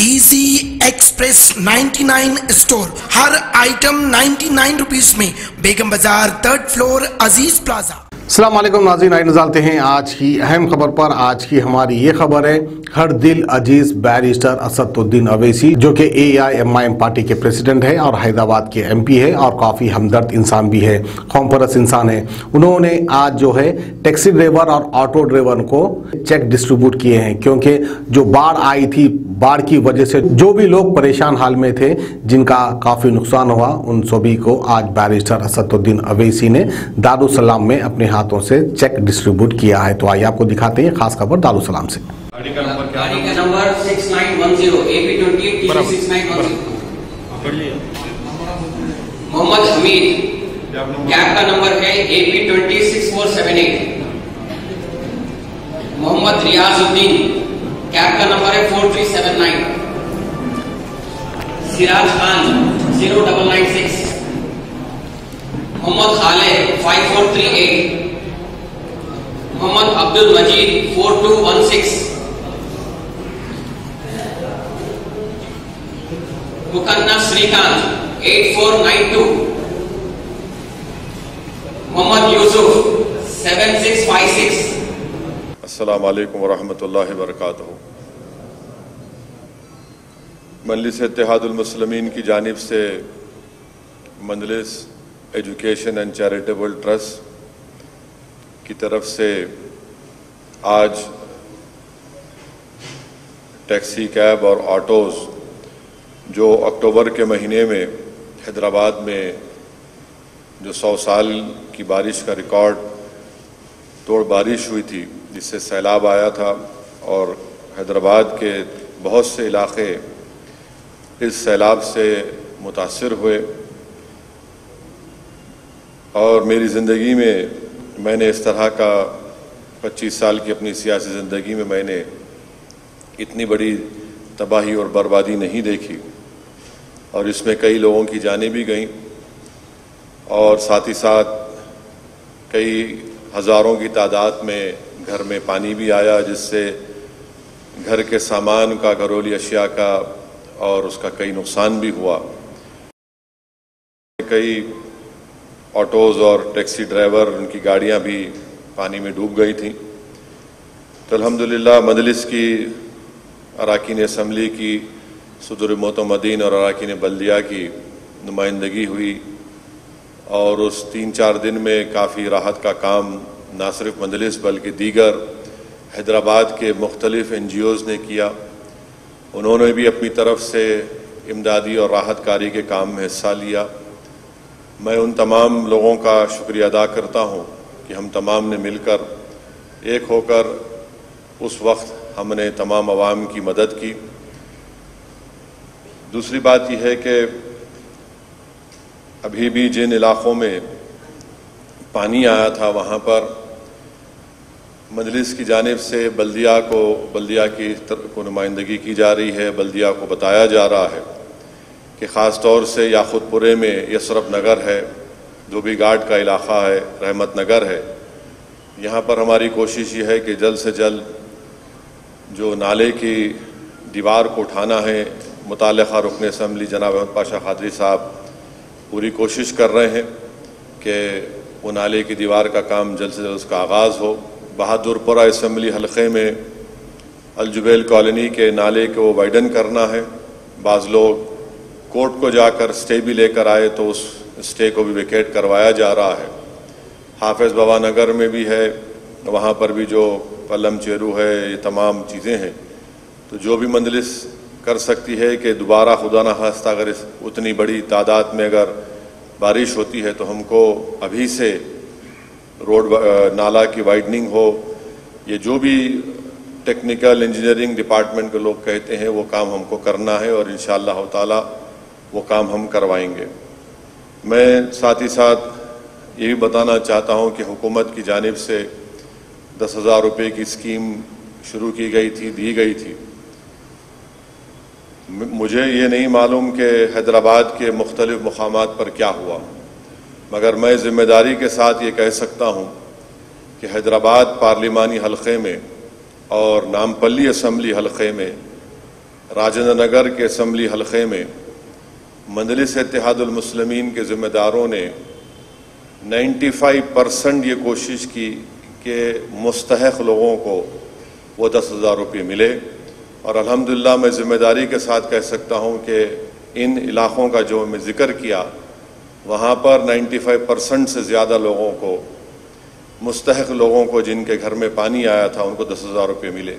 Easy express 99 store, हर item 99 rupees में, बेगम बाजार 3rd floor, अजीज plaza. अस्सलाम वालेकुम नाज़रीन, आइए नज़ारते हैं आज की अहम खबर पर। आज की हमारी ये खबर है, हर दिल अजीज बैरिस्टर असदुद्दीन अवैसी जो कि AIMIM पार्टी के प्रेसिडेंट है और हैदराबाद के MP है और काफ़ी हमदर्द इंसान भी है, कौम परस्त इंसान है। उन्होंने आज जो है टैक्सी ड्राइवर और ऑटो ड्राइवर को चेक डिस्ट्रीब्यूट किए हैं, क्योंकि जो बाढ़ आई थी, बाढ़ की वजह से जो भी लोग परेशान हाल में थे, जिनका काफ़ी नुकसान हुआ, उन सभी को आज बैरिस्टर असदुद्दीन अवैसी ने दारुसलाम में अपने हाथों से चेक डिस्ट्रीब्यूट किया है। तो आइए आपको दिखाते हैं खास खबर दारुसलाम से। गाड़ी का number 6910 AP28 TC6910। Mohammad Hamid, cab का नंबर है AP206478। मोहम्मद रियाजुद्दीन, कैब का नंबर है 4379। सिराज खान 0996। मोहम्मद खालिद 5438। मोहम्मद अब्दुल मजीद 4216। मुकन्ना श्रीकांत 8492। मोहम्मद यूसुफ 7656। अस्सलाम वालेकुम वरहमतुल्लाहि वबरकातुहू। मजलिस इत्तेहादुल मुस्लिमीन की जानिब से मजलिस एजुकेशन एंड चैरिटेबल ट्रस्ट की तरफ से आज टैक्सी, कैब और ऑटोज़ जो अक्टूबर के महीने में हैदराबाद में जो 100 साल की बारिश का रिकॉर्ड तोड़ बारिश हुई थी, जिससे सैलाब आया था और हैदराबाद के बहुत से इलाके इस सैलाब से मुतासिर हुए। और मेरी ज़िंदगी में मैंने इस तरह का 25 साल की अपनी सियासी ज़िंदगी में मैंने इतनी बड़ी तबाही और बर्बादी नहीं देखी, और इसमें कई लोगों की जानें भी गईं और साथ ही साथ कई हज़ारों की तादाद में घर में पानी भी आया, जिससे घर के सामान का, घरेलू अशिया का और उसका कई नुकसान भी हुआ। कई ऑटोज़ और टैक्सी ड्राइवर, उनकी गाड़ियां भी पानी में डूब गई थीं। तो अल्हम्दुलिल्लाह मजलिस की अराकीन असम्बली की सदर मोतमदीन और अराकीन बल्दिया की नुमाइंदगी हुई, और उस 3-4 दिन में काफ़ी राहत का काम ना सिर्फ मजलिस बल्कि दीगर हैदराबाद के मुख्तलिफ NGOs ने किया। उन्होंने भी अपनी तरफ से इमदादी और राहत कारी के काम में हिस्सा लिया। मैं उन तमाम लोगों का शुक्रिया अदा करता हूं कि हम तमाम ने मिलकर एक होकर उस वक्त हमने तमाम अवाम की मदद की। दूसरी बात यह है कि अभी भी जिन इलाक़ों में पानी आया था, वहाँ पर मजलिस की जानिब से बल्दिया की नुमाइंदगी की जा रही है। बल्दिया को बताया जा रहा है कि ख़ास तौर से याखुतपुरे में यसरफ नगर है, धोबी घाट का इलाक़ा है, रहमत नगर है, यहाँ पर हमारी कोशिश ये है कि जल्द से जल्द जो नाले की दीवार को उठाना है, मुताल्लिक़ा रुकन असम्बली जनाब अहमद पाशा खादरी साहब पूरी कोशिश कर रहे हैं कि वो नाले की दीवार का काम जल्द से जल्द उसका आगाज़ हो। बहादुरपुरा असम्बली हलक़े में अलजुबैल कॉलोनी के नाले को वाइडन करना है। बाज़ लोग कोर्ट को जाकर स्टे भी लेकर आए, तो उस स्टे को भी वेकेट करवाया जा रहा है। हाफिज़ बाबा नगर में भी है, वहाँ पर भी जो पल्लम चेरू है, ये तमाम चीज़ें हैं। तो जो भी मजलिस कर सकती है कि दोबारा खुदा न खास्ता अगर उतनी बड़ी तादाद में अगर बारिश होती है, तो हमको अभी से रोड नाला की वाइडनिंग हो, ये जो भी टेक्निकल इंजीनियरिंग डिपार्टमेंट के लोग कहते हैं वो काम हमको करना है, और इंशाअल्लाह ताला वो काम हम करवाएंगे। मैं साथ ही साथ ये भी बताना चाहता हूँ कि हुकूमत की जानिब से 10,000 रुपये की स्कीम शुरू की गई थी, दी गई थी। मुझे ये नहीं मालूम कि हैदराबाद के मुख्तलिफ मकामात पर क्या हुआ, मगर मैं ज़िम्मेदारी के साथ ये कह सकता हूँ कि हैदराबाद पार्लिमानी हलक़े में और नामपल्ली असम्बली हलक़े में راجندر نگر کے اسمبلی حلقے میں مجلس اتحاد المسلمین کے ذمہ داروں نے 95% یہ کوشش کی کہ مستحق لوگوں کو وہ 10,000 روپے ملے، اور الحمدللہ میں ذمہ داری کے ساتھ کہہ سکتا ہوں کہ ان علاقوں کا جو میں ذکر کیا وہاں پر 95% سے زیادہ لوگوں کو، مستحق لوگوں کو جن کے گھر میں پانی آیا تھا، ان کو 10,000 روپے ملے۔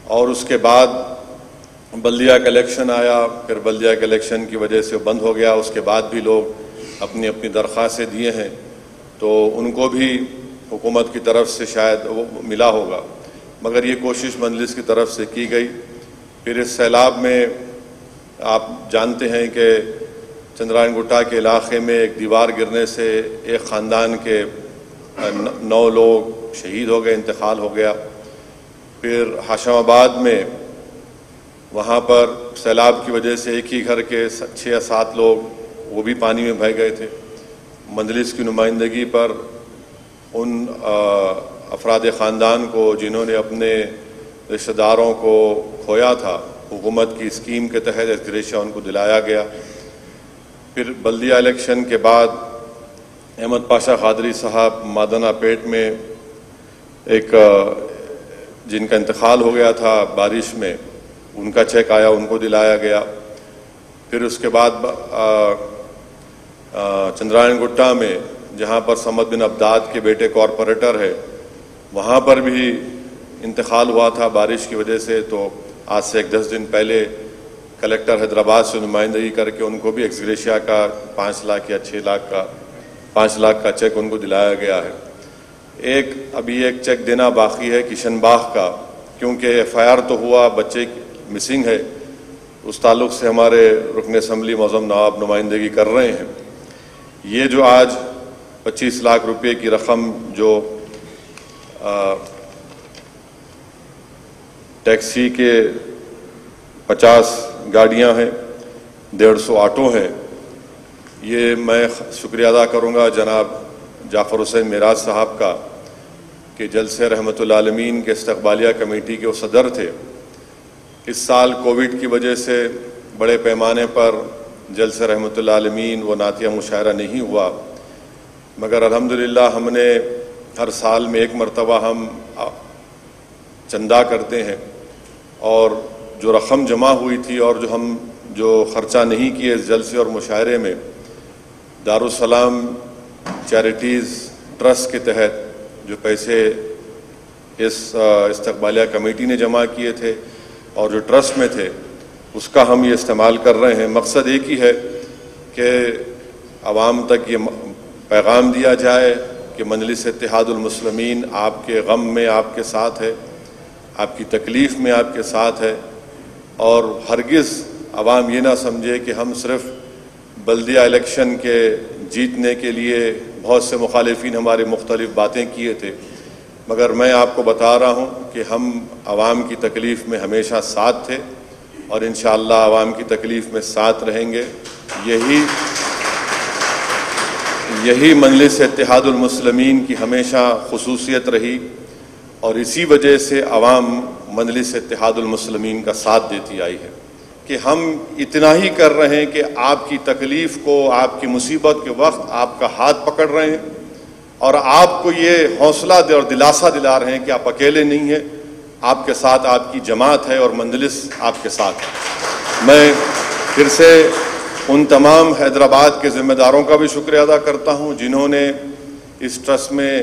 اور اس کے بعد بلدیہ کا الیکشن آیا، پھر بلدیہ کے الیکشن کی وجہ سے بند ہو گیا، اس کے بعد بھی لوگ اپنی اپنی درخواستیں دیے ہیں، تو ان کو بھی حکومت کی طرف سے شاید وہ ملا ہوگا، مگر یہ کوشش مجلس کی طرف سے کی گئی۔ پھر اس سیلاب میں آپ جانتے ہیں کہ چندرائن گٹا کے علاقے میں ایک دیوار گرنے سے ایک خاندان کے 9 لوگ شہید ہو گئے، انتقال ہو گیا۔ پھر ہاشم آباد میں وہاں پر سیلاب کی وجہ سے ایک ہی گھر کے 6 یا 7 لوگ وہ بھی پانی میں بہہ گئے تھے۔ مجلس کی نمائندگی پر ان افراد خاندان کو جنہوں نے اپنے رشتہ داروں کو کھویا تھا، حکومت کی اسکیم کے تحت ایکسگریشیا ان کو دلایا گیا۔ پھر بلدیہ الیکشن کے بعد احمد پاشا قادری صاحب مادنہ پیٹ میں ایک جن کا انتقال ہو گیا تھا بارش میں، ان کا چیک آیا، ان کو دلایا گیا۔ پھر اس کے بعد چندرائن گٹا میں جہاں پر سمد بن عبداد کے بیٹے کارپوریٹر ہے، وہاں پر بھی انتقال ہوا تھا بارش کی وجہ سے، تو آج سے 10 دن پہلے کلیکٹر حیدرآباد سے نمائندگی کر کے ان کو بھی ایکسگریشیا کا 5 لاکھ یا 6 لاکھ کا 5 لاکھ کا چیک ان کو دلایا گیا ہے۔ ابھی ایک چیک دینا باقی ہے کشن باغ کا، کیونکہ FIR تو ہوا، بچے مسنگ ہے، اس تعلق سے ہمارے رکن اسمبلی معظم نواب نمائندگی کر رہے ہیں۔ یہ جو آج 25 لاکھ روپے کی رقم جو ٹیکسی کے 50 گاڑیاں ہیں، 150 آٹو ہیں، یہ میں شکریہ ادا کروں گا جناب جعفر حسین معراج صاحب کا کہ جلسہ رحمت العالمین کے استقبالیہ کمیٹی کے وہ صدر تھے۔ اس سال کووڈ کی وجہ سے بڑے پیمانے پر جلسہ رحمت العالمین و نعتیہ مشاعرہ نہیں ہوا، مگر الحمدللہ ہم نے ہر سال میں 1 مرتبہ ہم چندہ کرتے ہیں، اور جو رقم جمع ہوئی تھی اور جو خرچہ نہیں کیے اس جلسے اور مشاعرے میں، دارالسلام چیریٹیز ٹرسٹ کے تحت جو پیسے اس استقبالیہ کمیٹی نے جمع کیے تھے اور جو ٹرسٹ میں تھے، اس کا ہم یہ استعمال کر رہے ہیں۔ مقصد ایک ہی ہے کہ عوام تک یہ پیغام دیا جائے کہ مجلس اتحاد المسلمین آپ کے غم میں آپ کے ساتھ ہے، آپ کی تکلیف میں آپ کے ساتھ ہے، اور ہرگز عوام یہ نہ سمجھے کہ ہم صرف بلدیہ الیکشن کے جیتنے کے لیے بہت سے مخالفین ہمارے مختلف باتیں کیے تھے، مگر میں آپ کو بتا رہا ہوں کہ ہم عوام کی تکلیف میں ہمیشہ ساتھ تھے، اور انشاءاللہ عوام کی تکلیف میں ساتھ رہیں گے۔ یہی مجلس اتحاد المسلمین کی ہمیشہ خصوصیت رہی، اور اسی وجہ سے عوام مجلس اتحاد المسلمین کا ساتھ دیتی آئی ہے کہ ہم اتنا ہی کر رہے ہیں کہ آپ کی تکلیف کو، آپ کی مصیبت کے وقت آپ کا ہاتھ پکڑ رہے ہیں، اور آپ کو یہ حوصلہ اور دلاسا دلا رہے ہیں کہ آپ اکیلے نہیں ہیں، آپ کے ساتھ آپ کی جماعت ہے اور مجلس آپ کے ساتھ ہے۔ میں پھر سے ان تمام حیدرآباد کے ذمہ داروں کا بھی شکریہ ادا کرتا ہوں جنہوں نے اس ٹرسٹ میں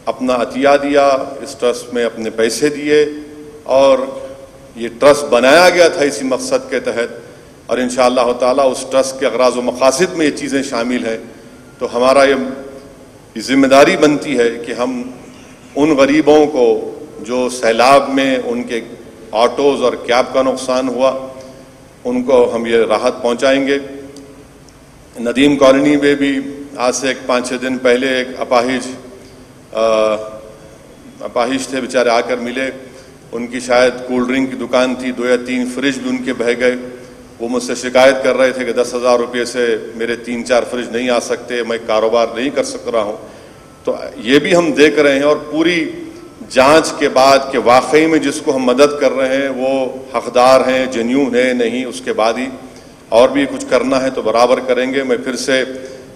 اپنا عطیہ دیا، اس ٹرسٹ میں اپنے پیسے دیے، اور یہ ٹرسٹ بنایا گیا تھا اسی مقصد کے تحت، اور انشاءاللہ تعالیٰ اس ٹرسٹ کے اغراض و مقاصد میں یہ چیزیں شامل ہیں۔ تو ہمارا یہ ذمہ داری بنتی ہے کہ ہم ان غریبوں کو جو سیلاب میں ان کے آٹوز اور کیب کا نقصان ہوا، ان کو ہم یہ راحت پہنچائیں گے۔ ندیم کالونی میں بھی آج سے 5-6 دن پہلے ایک اپاہج تھے، بیچارے آ کر ملے، ان کی شاید کولڈ ڈرنک کی دکان تھی، 2 یا 3 فریج بھی ان کے بہہ گئے۔ وہ مجھ سے شکایت کر رہے تھے کہ 10,000 روپے سے میرے 3-4 فریج نہیں آ سکتے، میں کاروبار نہیں کر سک رہا ہوں۔ تو یہ بھی ہم دیکھ رہے ہیں، اور پوری जांच के बाद कि वाकई में जिसको हम मदद कर रहे हैं वो हकदार हैं, जेन्यून है नहीं, उसके बाद ही और भी कुछ करना है तो बराबर करेंगे। मैं फिर से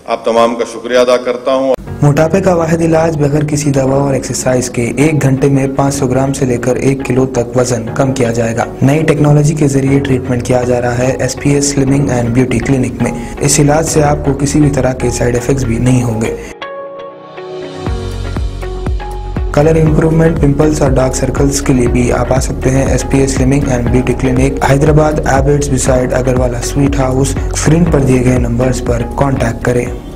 आप तमाम का शुक्रिया अदा करता हूँ। मोटापे का वाहिद इलाज बगैर किसी दवा और एक्सरसाइज के 1 घंटे में 500 ग्राम से लेकर 1 किलो तक वजन कम किया जाएगा। नई टेक्नोलॉजी के जरिए ट्रीटमेंट किया जा रहा है SPS slimming and beauty clinic में। इस इलाज से आपको किसी भी तरह के साइड इफेक्ट्स भी नहीं होंगे। कलर इंप्रूवमेंट, पिंपल्स और डार्क सर्कल्स के लिए भी आप आ सकते हैं SPS slimming and beauty clinic, Hyderabad, Abids beside Agarwala sweet house. Screen पर दिए गए नंबर्स पर कांटेक्ट करें।